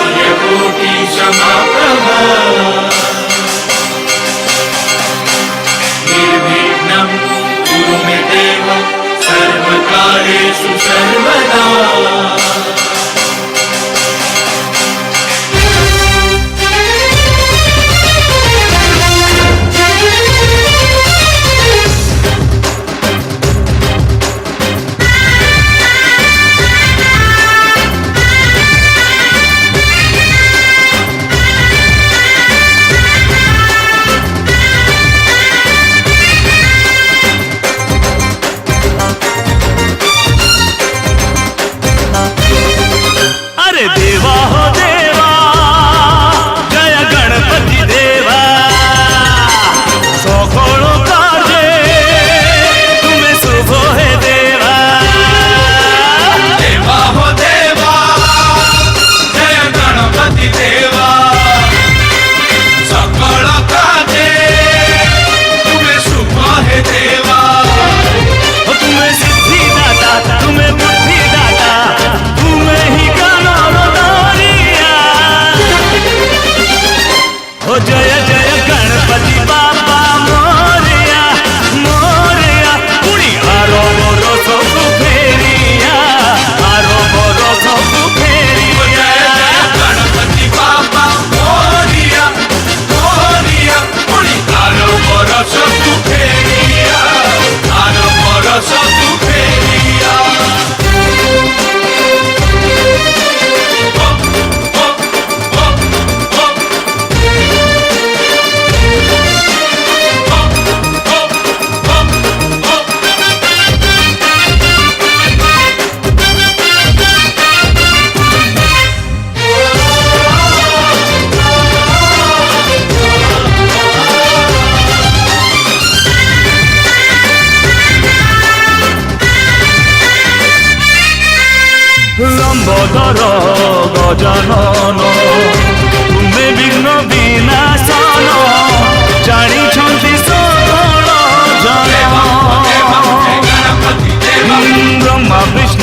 सूर्यकोटि समप्रभा निर्विघ्नं कुरु मे देव सर्वकार्येषु सर्वदा। देवा हो देवा जय गणपति देवा सकल कार्ये तुम्हें शुभ है देवा। देवा हो देवा जय गणपति देवा सकल कार्ये तुम्हें शुभ है देवा। तुम्हें सिद्धि दाता तुम्हें बुद्धि दाता तुम्हें ही जय जय गणपति बाबा मोरिया मोरिया पुणी आरो मोरो सबु फेरिया आरो मोरो सबु फेरिया। जय गणपति बाबा मोरिया मोरिया पुणी आरो मोरो सबु फेरिया आरो मोरो सबु फेरिया। लंबोदर गजानन तुम्हें विघ्न विनाशन जानी सकल जन ब्रह्मा विष्णु